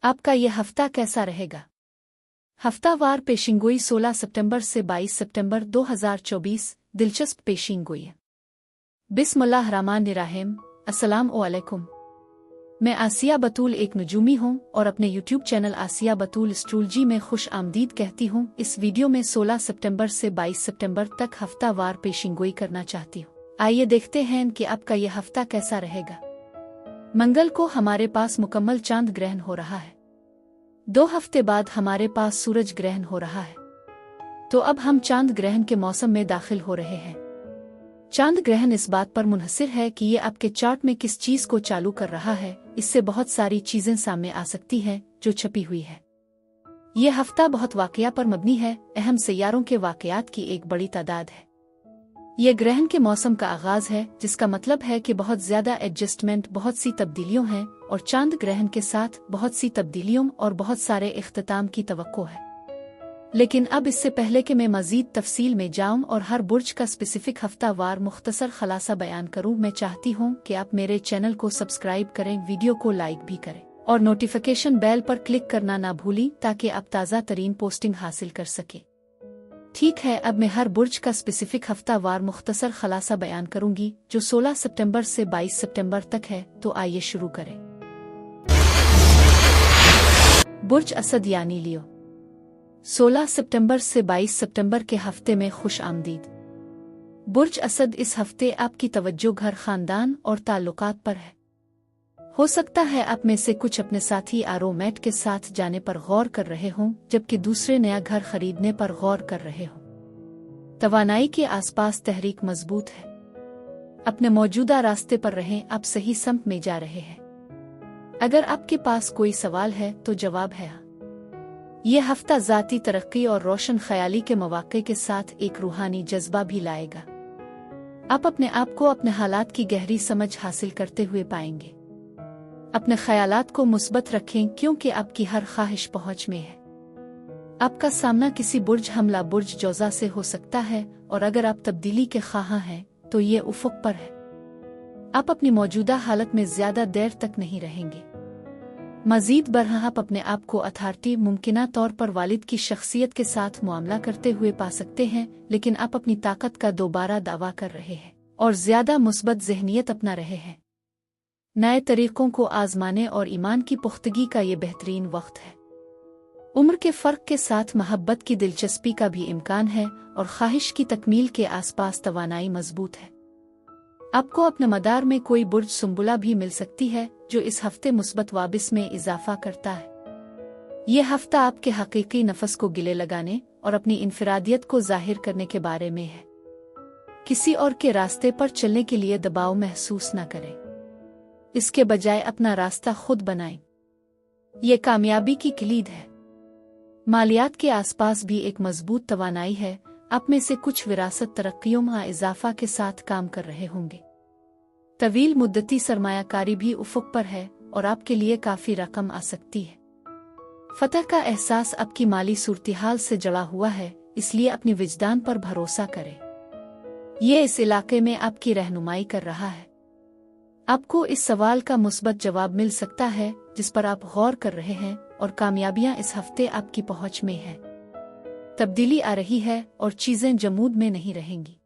आपका यह हफ्ता कैसा रहेगा? हफ्तावार पेशिंगोई 16 सितंबर से 22 सितंबर 2024। दिलचस्प पेशिंगोई। बिस्मिल्लाहिर्रहमानिर्रहीम। अस्सलाम वालेकुम। मैं आसिया बतूल एक नजूमी हूँ और अपने यूट्यूब चैनल आसिया बतूल एस्ट्रोलॉजी में खुश आमदीद कहती हूँ। इस वीडियो में 16 सितंबर से 22 सितंबर तक हफ्तावार पेशिंगोई करना चाहती हूँ। आइए देखते हैं कि आपका यह हफ्ता कैसा रहेगा। मंगल को हमारे पास मुकम्मल चांद ग्रहण हो रहा है। 2 हफ्ते बाद हमारे पास सूरज ग्रहण हो रहा है। तो अब हम चांद ग्रहण के मौसम में दाखिल हो रहे हैं। चांद ग्रहण इस बात पर मुनहसिर है कि ये आपके चार्ट में किस चीज को चालू कर रहा है। इससे बहुत सारी चीजें सामने आ सकती हैं जो छपी हुई है। ये हफ्ता बहुत वाकया पर मबनी है। अहम सैयारों के वाकयात की एक बड़ी तादाद है। ये ग्रहण के मौसम का आगाज है, जिसका मतलब है कि बहुत ज्यादा एडजस्टमेंट, बहुत सी तब्दीलियों हैं और चांद ग्रहण के साथ बहुत सी तब्दीलियों और बहुत सारे इख्तिताम की तवक्को है। लेकिन अब इससे पहले कि मैं मजीद तफसील में जाऊं और हर बुर्ज का स्पेसिफिक हफ्तावार मुख्तसर खलासा बयान करूं, मैं चाहती हूं कि आप मेरे चैनल को सब्सक्राइब करें, वीडियो को लाइक भी करें और नोटिफिकेशन बेल पर क्लिक करना ना भूलें ताकि आप ताज़ा तरीन पोस्टिंग हासिल कर सकें। ठीक है, अब मैं हर बुर्ज का स्पेसिफिक हफ्तावार मुख्तसर खलासा बयान करूंगी जो 16 सितंबर से 22 सितंबर तक है। तो आइए शुरू करें। बुर्ज असद यानी लियो। 16 सितंबर से 22 सितंबर के हफ्ते में खुश आमदीद। बुर्ज असद इस हफ्ते आपकी तवज्जो घर, खानदान और ताल्लुकात पर है। हो सकता है आप में से कुछ अपने साथी आरोमेट के साथ जाने पर गौर कर रहे हों, जबकि दूसरे नया घर खरीदने पर गौर कर रहे हों। तवानाई के आसपास तहरीक मजबूत है। अपने मौजूदा रास्ते पर रहें, आप सही समत में जा रहे हैं। अगर आपके पास कोई सवाल है तो जवाब है हाँ। यह हफ्ता ज़ाती तरक्की और रोशन ख्याली के मौक़े के साथ एक रूहानी जज्बा भी लाएगा। आप अपने आप को अपने हालात की गहरी समझ हासिल करते हुए पाएंगे। अपने ख्यालात को मुस्बत रखें क्योंकि आपकी हर ख्वाहिश पहुंच में है। आपका सामना किसी बुर्ज हमला, बुर्ज जौज़ा से हो सकता है और अगर आप तब्दीली के ख्वाह हैं तो ये उफ़ुक़ पर है। आप अपनी मौजूदा हालत में ज़्यादा देर तक नहीं रहेंगे। मज़ीद बरहा आप अपने आप को अथॉरिटी मुमकिना तौर पर वालिद की शख्सियत के साथ मुआमला करते हुए पा सकते हैं, लेकिन आप अपनी ताकत का दोबारा दावा कर रहे हैं और ज़्यादा मुस्बत ज़हनियत अपना रहे हैं। नए तरीक़ों को आज़माने और ईमान की पुख्तगी का ये बेहतरीन वक्त है। उम्र के फ़र्क के साथ महब्बत की दिलचस्पी का भी इम्कान है और ख्वाहिश की तकमील के आसपास तवानाई मजबूत है। आपको अपने मदार में कोई बुर्ज सुंबुला भी मिल सकती है जो इस हफ्ते मुस्बत वाबिस में इजाफा करता है। यह हफ्ता आपके हकीकी नफस को गिले लगाने और अपनी इनफरादियत को जाहिर करने के बारे में है। किसी और के रास्ते पर चलने के लिए दबाव महसूस न करें, इसके बजाय अपना रास्ता खुद बनाएं। ये कामयाबी की किलीद है। मालियात के आसपास भी एक मजबूत तवानाई है। आप में से कुछ विरासत तरक्कियों में इजाफा के साथ काम कर रहे होंगे। तवील मुद्दती सरमायाकारी भी उफ़ुक़ पर है और आपके लिए काफ़ी रकम आ सकती है। फतह का एहसास आपकी माली सूरत-ए-हाल से जड़ा हुआ है, इसलिए अपनी विजदान पर भरोसा करें। ये इस इलाके में आपकी रहनुमाई कर रहा है। आपको इस सवाल का मुस्बत जवाब मिल सकता है जिस पर आप गौर कर रहे हैं और कामयाबियां इस हफ्ते आपकी पहुंच में है। तब्दीली आ रही है और चीजें जमूद में नहीं रहेंगी।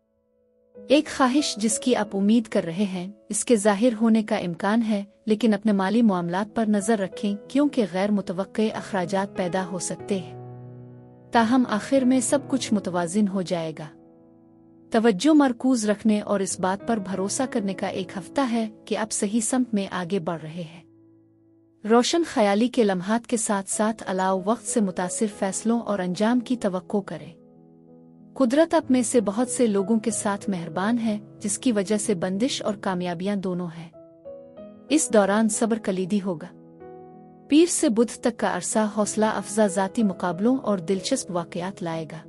एक ख्वाहिश जिसकी आप उम्मीद कर रहे हैं, इसके जाहिर होने का इम्कान है, लेकिन अपने माली मामलात पर नजर रखें क्योंकि गैर मुतवक्के अखराजात पैदा हो सकते हैं। ताहम आखिर में सब कुछ मुतवाजिन हो जाएगा। तवज्जो मरकूज रखने और इस बात पर भरोसा करने का एक हफ्ता है कि आप सही समत में आगे बढ़ रहे हैं। रोशन ख्याली के लम्हात के साथ साथ अलाव वक्त से मुतासिर फैसलों और अंजाम की तवक्को करें। कुदरत आप में से बहुत से लोगों के साथ मेहरबान है, जिसकी वजह से बंदिश और कामयाबियां दोनों हैं। इस दौरान सब्र कलीदी होगा। पीर से बुध तक का अरसा हौसला अफजा ज़ाती मुकाबलों और दिलचस्प वाक़यात लाएगा।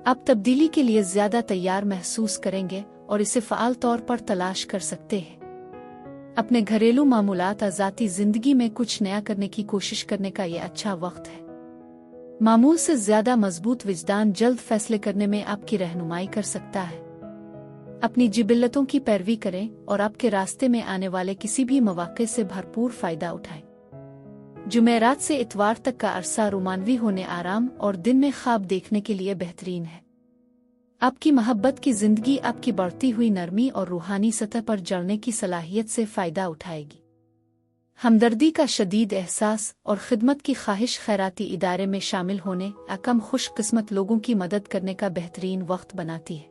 आप तब्दीली के लिए ज़्यादा तैयार महसूस करेंगे और इसे फ़आल तौर पर तलाश कर सकते हैं। अपने घरेलू मामूलात ज़ाती ज़िंदगी में कुछ नया करने की कोशिश करने का ये अच्छा वक्त है। मामूल से ज़्यादा मजबूत विजदान जल्द फैसले करने में आपकी रहनुमाई कर सकता है। अपनी जिबिल्लतों की पैरवी करें और आपके रास्ते में आने वाले किसी भी मौके से भरपूर फ़ायदा उठाएं। जुमेरात से इतवार तक का अरसा रोमानवी होने, आराम और दिन में ख्वाब देखने के लिए बेहतरीन है। आपकी मोहब्बत की जिंदगी आपकी बढ़ती हुई नरमी और रूहानी सतह पर जड़ने की सलाहियत से फ़ायदा उठाएगी। हमदर्दी का शदीद एहसास और खिदमत की ख्वाहिश खैराती इदारे में शामिल होने, कम खुशकिस्मत लोगों की मदद करने का बेहतरीन वक्त बनाती है।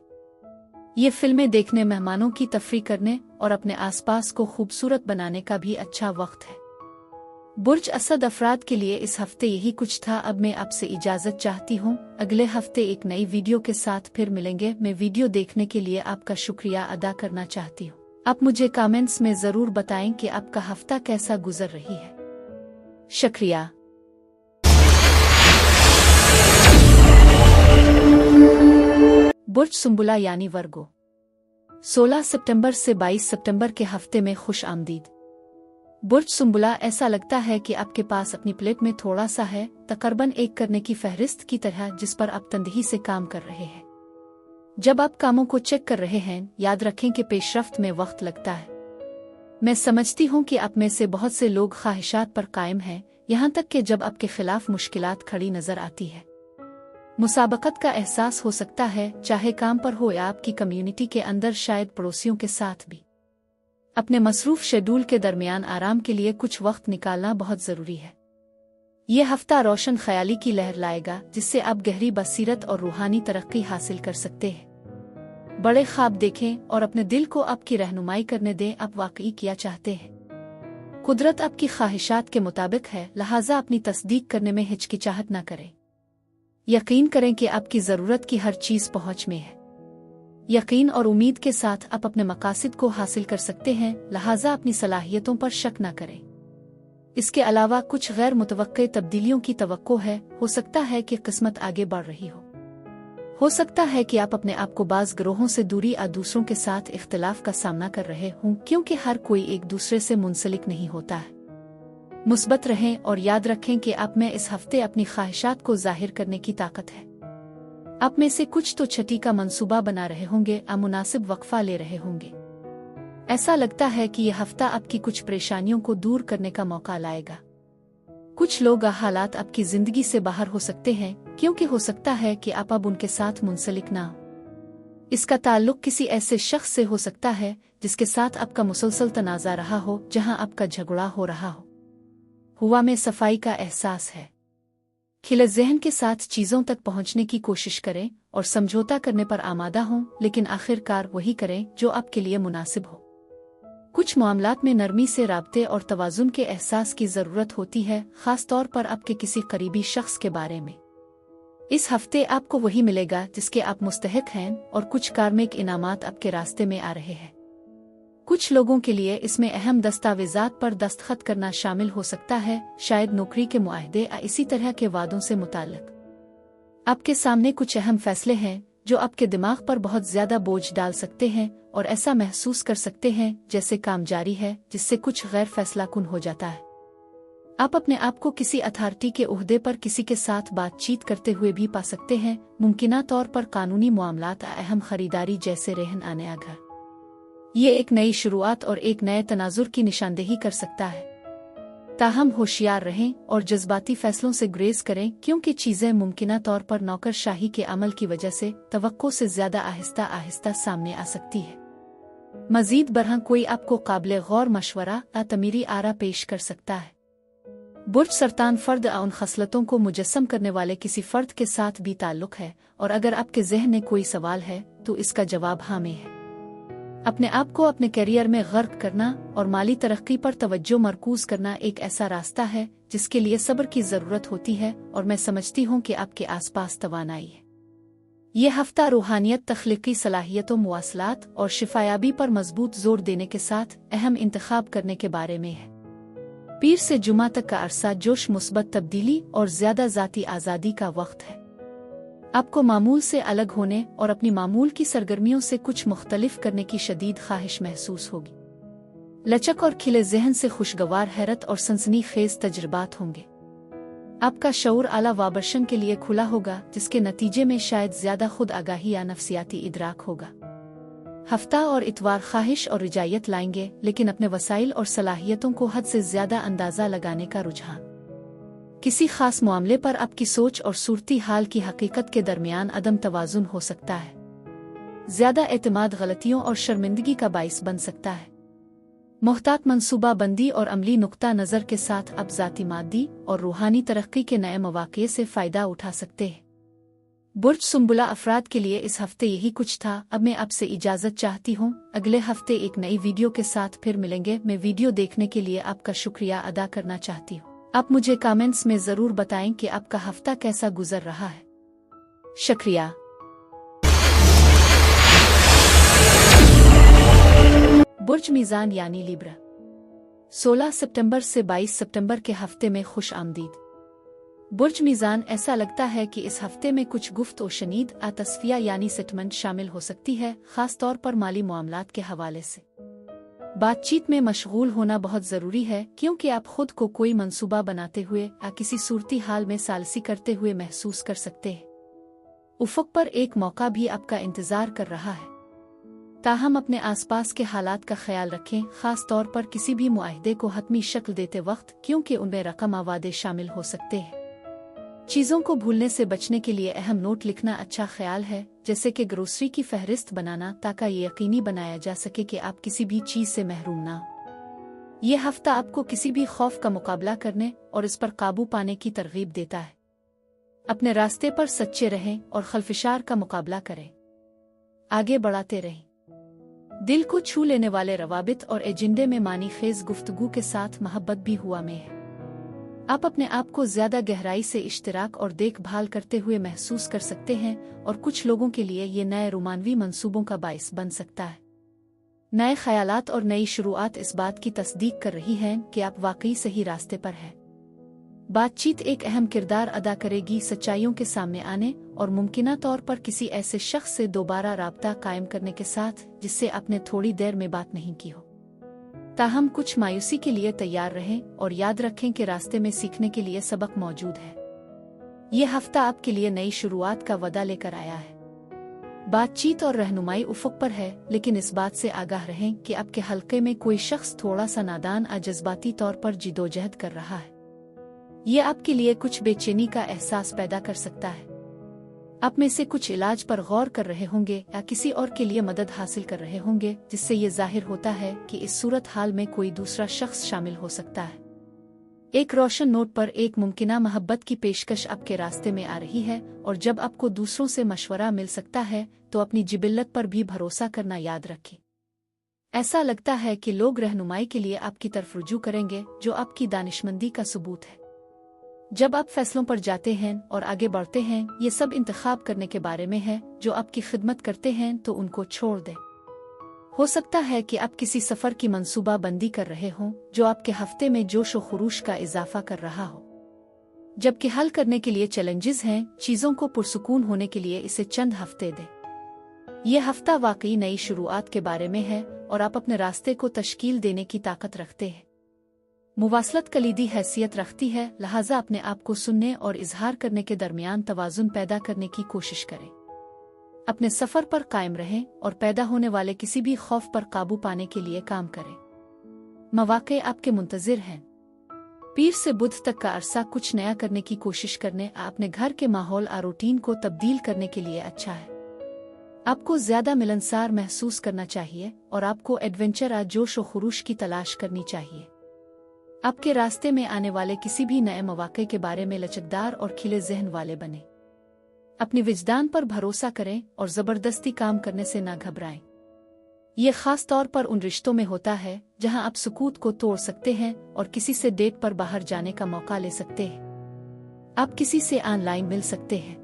ये फिल्में देखने, मेहमानों की तफरीह करने और अपने आसपास को खूबसूरत बनाने का भी अच्छा वक्त है। बुर्ज असद अफराद के लिए इस हफ्ते यही कुछ था। अब मैं आपसे इजाज़त चाहती हूँ। अगले हफ्ते एक नई वीडियो के साथ फिर मिलेंगे। मैं वीडियो देखने के लिए आपका शुक्रिया अदा करना चाहती हूँ। आप मुझे कमेंट्स में ज़रूर बताएं कि आपका हफ्ता कैसा गुजर रही है। शुक्रिया। बुर्ज सुंबुला यानी वर्गो, 16 सितंबर से 22 सितंबर के हफ्ते में खुश आमदीद। बुर्ज सुंबुला, ऐसा लगता है कि आपके पास अपनी प्लेट में थोड़ा सा है, तकरीबन एक करने की फहरिस्त की तरह जिस पर आप तंदही से काम कर रहे हैं। जब आप कामों को चेक कर रहे हैं, याद रखें कि पेशरफ्त में वक्त लगता है। मैं समझती हूँ कि आप में से बहुत से लोग ख्वाहिशात पर कायम हैं, यहाँ तक कि जब आपके खिलाफ मुश्किलात खड़ी नजर आती है। मुसाबकत का एहसास हो सकता है, चाहे काम पर हो या आपकी कम्युनिटी के अंदर, शायद पड़ोसियों के साथ भी। अपने मसरूफ शेड्यूल के दरमियान आराम के लिए कुछ वक्त निकालना बहुत जरूरी है। यह हफ्ता रोशन ख्याली की लहर लाएगा, जिससे आप गहरी बसीरत और रूहानी तरक्की हासिल कर सकते हैं। बड़े ख्वाब देखें और अपने दिल को आपकी रहनुमाई करने दें। आप वाकई क्या चाहते हैं, कुदरत आपकी ख्वाहिशात के मुताबिक है, लिहाजा अपनी तस्दीक करने में हिचकिचाहट न करें। यकीन करें कि आपकी ज़रूरत की हर चीज़ पहुँच में है। यकीन और उम्मीद के साथ आप अपने मकासद को हासिल कर सकते हैं, लिहाजा अपनी सलाहियतों पर शक न करें। इसके अलावा कुछ गैर मुतवक्के तब्दीलियों की तवक्को है। हो सकता है कि किस्मत आगे बढ़ रही हो सकता है कि आप अपने आप को बाज़ गिरोहों से दूरी या दूसरों के साथ इख्तिलाफ का सामना कर रहे हों, क्योंकि हर कोई एक दूसरे से मुंसलिक नहीं होता है। मुस्बत रहें और याद रखें कि आप में इस हफ्ते अपनी ख्वाहिशात को जाहिर करने की ताकत है। आप में से कुछ तो छठी का मंसूबा बना रहे होंगे, मुनासिब वक्फा ले रहे होंगे। ऐसा लगता है कि यह हफ्ता आपकी कुछ परेशानियों को दूर करने का मौका लाएगा। कुछ लोग हालात आपकी जिंदगी से बाहर हो सकते हैं, क्योंकि हो सकता है कि आप अब उनके साथ मुंसलिक ना हो। इसका ताल्लुक किसी ऐसे शख्स से हो सकता है जिसके साथ आपका मुसलसल तनाज़ा रहा हो, जहां आपका झगड़ा हो रहा हो। हुआ में सफाई का एहसास है। खिले ज़हन के साथ चीज़ों तक पहुंचने की कोशिश करें और समझौता करने पर आमादा हों, लेकिन आखिरकार वही करें जो आपके लिए मुनासिब हो। कुछ मामलात में नरमी से राब्ते और तवाज़ुन के एहसास की ज़रूरत होती है, ख़ास तौर पर आपके किसी करीबी शख्स के बारे में। इस हफ्ते आपको वही मिलेगा जिसके आप मुस्तहिक हैं, और कुछ कार्मिक इनामात आपके रास्ते में आ रहे हैं। कुछ लोगों के लिए इसमें अहम दस्तावेजात पर दस्तखत करना शामिल हो सकता है, शायद नौकरी के मुआहदे या इसी तरह के वादों से मुताल्लिक। आपके सामने कुछ अहम फैसले हैं जो आपके दिमाग पर बहुत ज्यादा बोझ डाल सकते हैं, और ऐसा महसूस कर सकते हैं जैसे काम जारी है, जिससे कुछ गैर फैसलाकुन हो जाता है। आप अपने आप को किसी अथॉरिटी के ओहदे पर किसी के साथ बातचीत करते हुए भी पा सकते हैं, मुमकिना तौर पर कानूनी मामलात, अहम खरीदारी जैसे रहन आने या घर। ये एक नई शुरुआत और एक नए तनाजुर की निशानदेही कर सकता है। ताहम होशियार रहें और जज्बाती फैसलों से गुरेज करें, क्योंकि चीज़ें मुमकिना तौर पर नौकरशाही के अमल की वजह से तवक्को से ज्यादा आहिस्ता आहिस्ता सामने आ सकती है। मजीद बरहं कोई आपको काबिल गौर मशवरा या तमीरी आरा पेश कर सकता है। बुर्ज सरतान फर्द उन खसलतों को मुजस्सम करने वाले किसी फर्द के साथ भी ताल्लुक है, और अगर आपके जहन में कोई सवाल है तो इसका जवाब हाँ में है। अपने आप को अपने करियर में गर्क करना और माली तरक्की पर तवज्जो मरकूज करना एक ऐसा रास्ता है जिसके लिए सब्र की जरूरत होती है, और मैं समझती हूँ कि आपके आसपास तवानाई है। ये हफ्ता रूहानियत, तख्लीकी सलाहियतों, मुवासलात और शिफायाबी पर मजबूत जोर देने के साथ अहम इंतखाब करने के बारे में है। पीर से जुमा तक का अरसा जोश, मुस्बत तब्दीली और ज्यादा ज़ाती आज़ादी का वक्त है। आपको मामूल से अलग होने और अपनी मामूल की सरगर्मियों से कुछ मुख्तलिफ करने की शदीद ख्वाहिश महसूस होगी। लचक और खिले जहन से खुशगवार हैरत और सनसनीखेज तजुर्बात होंगे। आपका शऊर आला वाबर्शन के लिए खुला होगा, जिसके नतीजे में शायद ज्यादा खुद आगाही या नफसियाती इदराक होगा। हफ्ता और इतवार ख्वाहिश और रिजायत लाएंगे, लेकिन अपने वसाइल और सलाहियतों को हद से ज्यादा अंदाजा लगाने का रुझान किसी खास मामले पर आपकी सोच और सूरती हाल की हकीकत के दरमियान अदम तवाज़ुन हो सकता है। ज़्यादा एतमाद गलतियों और शर्मिंदगी का बाइस बन सकता है। मुहतात मनसूबा बंदी और अमली नुक्ता नज़र के साथ आप ज़ाती मादी और रूहानी तरक्की के नए मौक़े से फ़ायदा उठा सकते हैं। बुर्ज सुंबुला अफराद के लिए इस हफ्ते यही कुछ था। अब मैं आपसे इजाज़त चाहती हूँ। अगले हफ्ते एक नई वीडियो के साथ फिर मिलेंगे। मैं वीडियो देखने के लिए आपका शुक्रिया अदा करना चाहती हूँ। आप मुझे कमेंट्स में ज़रूर बताएं कि आपका हफ्ता कैसा गुजर रहा है। शुक्रिया। बुर्ज मीज़ान यानी लिब्रा, 16 सितंबर से 22 सितंबर के हफ्ते में खुश आमदीद। बुर्ज मीज़ान, ऐसा लगता है कि इस हफ्ते में कुछ गुफ्त और शनीद तस्फिया यानी सेटलमेंट शामिल हो सकती है, खास तौर पर माली मामलात के हवाले से। बातचीत में मशगूल होना बहुत ज़रूरी है, क्योंकि आप खुद को कोई मंसूबा बनाते हुए या किसी सूरती हाल में सालसी करते हुए महसूस कर सकते हैं। उफ़क़ पर एक मौका भी आपका इंतज़ार कर रहा है। ताहम अपने आसपास के हालात का ख्याल रखें, खास तौर पर किसी भी मुआहदे को हतमी शक्ल देते वक्त, क्योंकि उनमें रकम वादे शामिल हो सकते हैं। चीज़ों को भूलने से बचने के लिए अहम नोट लिखना अच्छा ख्याल है, जैसे कि ग्रोसरी की फहरिस्त बनाना, ताकि ये यकीनी बनाया जा सके कि आप किसी भी चीज़ से महरूम ना हो। ये हफ्ता आपको किसी भी खौफ का मुकाबला करने और इस पर काबू पाने की तरगीब देता है। अपने रास्ते पर सच्चे रहें और खलफिशार का मुकाबला करें। आगे बढ़ाते रहें। दिल को छू लेने वाले रवाबित और एजेंडे में मानी खेज गुफ्तगू के साथ मोहब्बत भी हुआ में है। आप अपने आप को ज़्यादा गहराई से इश्तिराक और देखभाल करते हुए महसूस कर सकते हैं, और कुछ लोगों के लिए ये नए रोमानवी मंसूबों का बाइस बन सकता है। नए ख्यालात और नई शुरुआत इस बात की तस्दीक कर रही हैं कि आप वाकई सही रास्ते पर हैं। बातचीत एक अहम किरदार अदा करेगी सच्चाइयों के सामने आने और मुमकिना तौर पर किसी ऐसे शख्स से दोबारा राब्ता कायम करने के साथ जिससे आपने थोड़ी देर में बात नहीं की हो। ताहम कुछ मायूसी के लिए तैयार रहें और याद रखें कि रास्ते में सीखने के लिए सबक मौजूद है। ये हफ्ता आपके लिए नई शुरुआत का वदा लेकर आया है। बातचीत और रहनुमाई उफ़क़ पर है, लेकिन इस बात से आगाह रहें कि आपके हल्के में कोई शख्स थोड़ा सा नादान या जज्बाती तौर पर जिदोजहद कर रहा है। ये आपके लिए कुछ बेचैनी का एहसास पैदा कर सकता है। आप में से कुछ इलाज पर गौर कर रहे होंगे या किसी और के लिए मदद हासिल कर रहे होंगे, जिससे ये जाहिर होता है कि इस सूरत हाल में कोई दूसरा शख्स शामिल हो सकता है। एक रोशन नोट पर एक मुमकिना मोहब्बत की पेशकश आपके रास्ते में आ रही है, और जब आपको दूसरों से मशवरा मिल सकता है तो अपनी जिबिल्लत पर भी भरोसा करना याद रखें। ऐसा लगता है कि लोग रहनुमाई के लिए आपकी तरफ रुजू करेंगे, जो आपकी दानिशमंदी का सबूत है। जब आप फैसलों पर जाते हैं और आगे बढ़ते हैं, ये सब इंतखाब करने के बारे में है। जो आपकी खिदमत करते हैं तो उनको छोड़ दें। हो सकता है कि आप किसी सफ़र की मंसूबा बंदी कर रहे हों, जो आपके हफ्ते में जोश व खुरूश का इजाफा कर रहा हो। जबकि हल करने के लिए चैलेंजेस हैं, चीज़ों को पुरसुकून होने के लिए इसे चंद हफ्ते दें। ये हफ्ता वाकई नई शुरुआत के बारे में है, और आप अपने रास्ते को तश्कील देने की ताकत रखते हैं। मुवासलत कलीदी हैसियत रखती है, लिहाजा अपने आप को सुनने और इजहार करने के दरमियान तवाज़ुन पैदा करने की कोशिश करें। अपने सफ़र पर कायम रहें और पैदा होने वाले किसी भी खौफ पर काबू पाने के लिए काम करें। मौक़े आपके मुंतज़िर हैं। पीर से बुध तक का अरसा कुछ नया करने की कोशिश करने, अपने घर के माहौल और रूटीन को तब्दील करने के लिए अच्छा है। आपको ज़्यादा मिलनसार महसूस करना चाहिए और आपको एडवेंचर और जोश व खुरूश की तलाश करनी चाहिए। आपके रास्ते में आने वाले किसी भी नए मौक़े के बारे में लचकदार और खिले जहन वाले बने। अपनी विजदान पर भरोसा करें और ज़बरदस्ती काम करने से ना घबराएं। ये खास तौर पर उन रिश्तों में होता है जहां आप सुकूत को तोड़ सकते हैं और किसी से डेट पर बाहर जाने का मौका ले सकते हैं। आप किसी से ऑनलाइन मिल सकते हैं।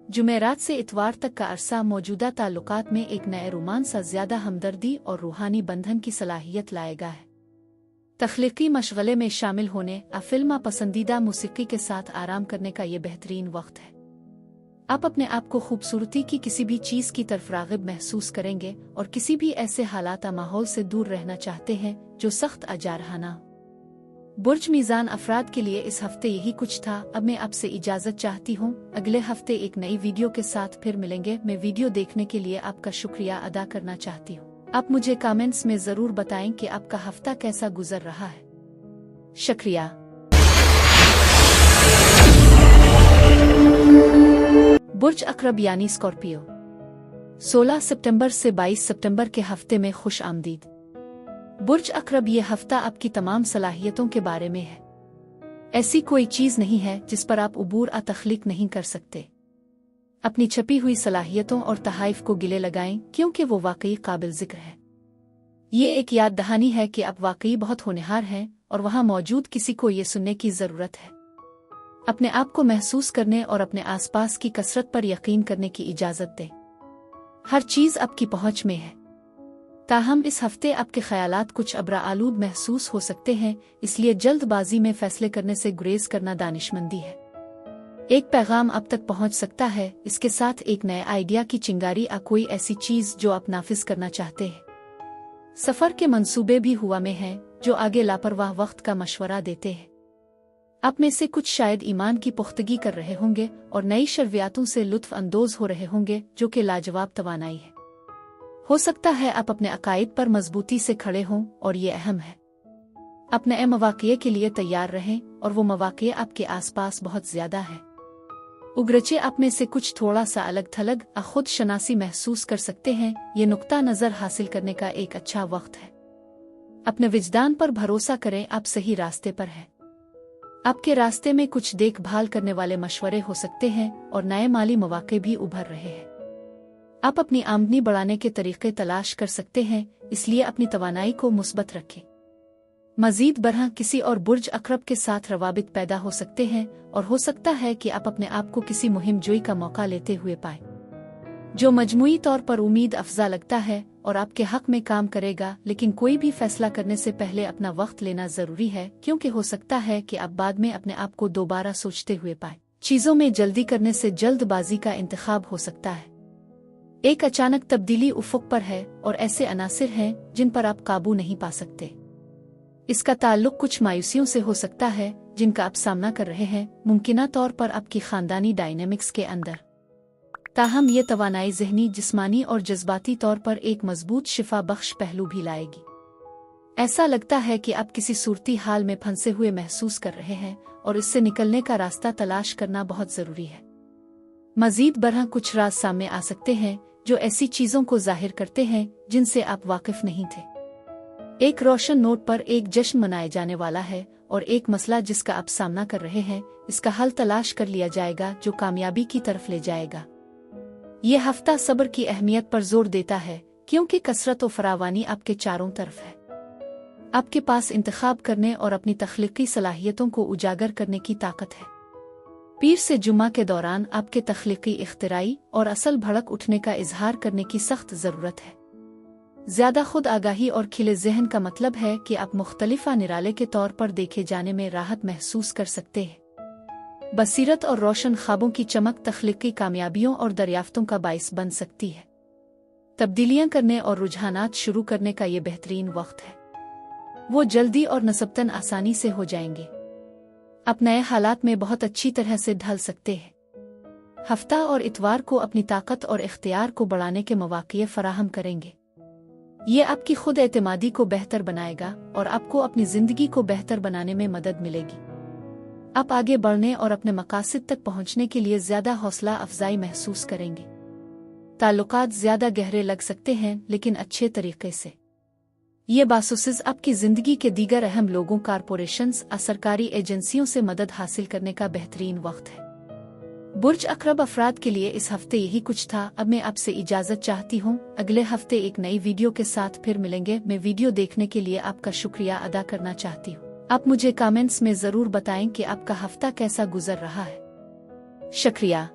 जुमेरात से इतवार तक का अरसा मौजूदा ताल्लुकात में एक नए रोमांस, ज़्यादा हमदर्दी और रूहानी बंधन की सलाहियत लाएगा है। तख्लीकी मशगले में शामिल होने, फिल्म पसंदीदा मौसीकी के साथ आराम करने का ये बेहतरीन वक्त है। आप अपने आप को खूबसूरती की किसी भी चीज़ की तरफ राग़िब महसूस करेंगे और किसी भी ऐसे हालात माहौल से दूर रहना चाहते हैं जो सख्त अजारहाना हो। बुर्ज मीज़ान अफराद के लिए इस हफ्ते यही कुछ था। अब मैं आपसे इजाज़त चाहती हूँ। अगले हफ्ते एक नई वीडियो के साथ फिर मिलेंगे। मैं वीडियो देखने के लिए आपका शुक्रिया अदा करना चाहती हूँ। आप मुझे कमेंट्स में ज़रूर बताएं कि आपका हफ्ता कैसा गुजर रहा है। शुक्रिया। बुर्ज अकरब यानी स्कॉर्पियो, 16 सितंबर से 22 सितंबर के हफ्ते में खुश आमदीद। बुर्ज अकरब ये हफ्ता आपकी तमाम सलाहियतों के बारे में है। ऐसी कोई चीज़ नहीं है जिस पर आप उबूर तख्लीक नहीं कर सकते। अपनी छपी हुई सलाहियतों और तहाइफ को गिले लगाएं, क्योंकि वो वाकई काबिल जिक्र है। ये एक याद दहानी है कि आप वाकई बहुत होनहार हैं और वहाँ मौजूद किसी को ये सुनने की ज़रूरत है। अपने आप को महसूस करने और अपने आसपास की कसरत पर यकीन करने की इजाज़त दें। हर चीज़ आपकी पहुँच में है। ताहम इस हफ्ते आपके ख़यालात कुछ अब्रा आलूद महसूस हो सकते हैं, इसलिए जल्दबाजी में फ़ैसले करने से गुरेज करना दानिशमंदी है। एक पैगाम अब तक पहुँच सकता है, इसके साथ एक नए आइडिया की चिंगारी कोई ऐसी चीज़ जो आप नाफिज करना चाहते हैं। सफ़र के मंसूबे भी हुआ में हैं जो आगे लापरवाह वक्त का मशवरा देते हैं। आप में से कुछ शायद ईमान की पुख्तगी कर रहे होंगे और नई शर्वियातों से लुत्फ अंदोज हो रहे होंगे, जो कि लाजवाब तवानाई है। हो सकता है आप अपने अकायद पर मजबूती से खड़े हों, और ये अहम है। अपने मवाक़े के लिए तैयार रहें, और वो मवाक़े आपके आसपास बहुत ज़्यादा है। उगरचे आप में से कुछ थोड़ा सा अलग थलग खुद शनासी महसूस कर सकते हैं। ये नुक्ता नज़र हासिल करने का एक अच्छा वक्त है। अपने विजदान पर भरोसा करें, आप सही रास्ते पर हैं। आपके रास्ते में कुछ देखभाल करने वाले मशवरे हो सकते हैं और नए माली मौके भी उभर रहे हैं। आप अपनी आमदनी बढ़ाने के तरीके तलाश कर सकते हैं, इसलिए अपनी तवानाई को मुस्बत रखें। मजीद बरह किसी और बुर्ज अकरब के साथ रवाबित पैदा हो सकते हैं, और हो सकता है कि आप अपने आप को किसी मुहिम जोई का मौका लेते हुए पाएं, जो मजमूई तौर पर उम्मीद अफजा लगता है और आपके हक में काम करेगा। लेकिन कोई भी फैसला करने से पहले अपना वक्त लेना जरूरी है, क्योंकि हो सकता है कि आप बाद में अपने आप को दोबारा सोचते हुए पाएं। चीजों में जल्दी करने से जल्दबाजी का इंतखाब हो सकता है। एक अचानक तब्दीली उफुक पर है, और ऐसे अनासिर हैं जिन पर आप काबू नहीं पा सकते। इसका ताल्लुक कुछ मायूसियों से हो सकता है जिनका आप सामना कर रहे हैं, मुमकिना तौर पर आपकी खानदानी डायनेमिक्स के अंदर। ताहम ये तवानाई ज़हनी, जिस्मानी और जज्बाती तौर पर एक मजबूत शिफा बख्श पहलू भी लाएगी। ऐसा लगता है कि आप किसी सूरती हाल में फंसे हुए महसूस कर रहे हैं, और इससे निकलने का रास्ता तलाश करना बहुत ज़रूरी है। मजीद बरह कुछ राज सामने आ सकते हैं जो ऐसी चीज़ों को जाहिर करते हैं जिनसे आप वाकिफ नहीं थे। एक रोशन नोट पर एक जश्न मनाए जाने वाला है, और एक मसला जिसका आप सामना कर रहे हैं, इसका हल तलाश कर लिया जाएगा जो कामयाबी की तरफ ले जाएगा। ये हफ्ता सब्र की अहमियत पर जोर देता है, क्योंकि कसरत और फरावानी आपके चारों तरफ है। आपके पास इंतखाब करने और अपनी तख्लीकी सलाहियतों को उजागर करने की ताकत है। पीर से जुम्मा के दौरान आपके तख्लीकी इख्तिराई और असल भड़क उठने का इजहार करने की सख्त ज़रूरत है। ज़्यादा खुद आगाही और खिले जहन का मतलब है कि आप मुख्तलिफा निराले के तौर पर देखे जाने में राहत महसूस कर सकते हैं। बसीरत और रोशन ख्वाबों की चमक तख्लीकी कामयाबियों और दरियाफ्तों का बाइस बन सकती है। तब्दीलियां करने और रुझानात शुरू करने का ये बेहतरीन वक्त है। वो जल्दी और नसबतन आसानी से हो जाएंगे। आप नए हालात में बहुत अच्छी तरह से ढल सकते हैं। हफ्ता और इतवार को अपनी ताकत और इख्तियार को बढ़ाने के मौके फराहम करेंगे। ये आपकी खुद एतमादी को बेहतर बनाएगा और आपको अपनी जिंदगी को बेहतर बनाने में मदद मिलेगी। आप आगे बढ़ने और अपने मकासद तक पहुंचने के लिए ज्यादा हौसला अफजाई महसूस करेंगे। ताल्लुकात ज्यादा गहरे लग सकते हैं, लेकिन अच्छे तरीके से। ये बासुसिस आपकी जिंदगी के दीगर अहम लोगों, कारपोरेशंस, सरकारी एजेंसियों से मदद हासिल करने का बेहतरीन वक्त है। बुर्ज अकरब अफराद के लिए इस हफ्ते यही कुछ था। अब मैं आपसे इजाजत चाहती हूँ। अगले हफ्ते एक नई वीडियो के साथ फिर मिलेंगे। मैं वीडियो देखने के लिए आपका शुक्रिया अदा करना चाहती हूँ। आप मुझे कमेंट्स में जरूर बताएं कि आपका हफ्ता कैसा गुजर रहा है। शुक्रिया।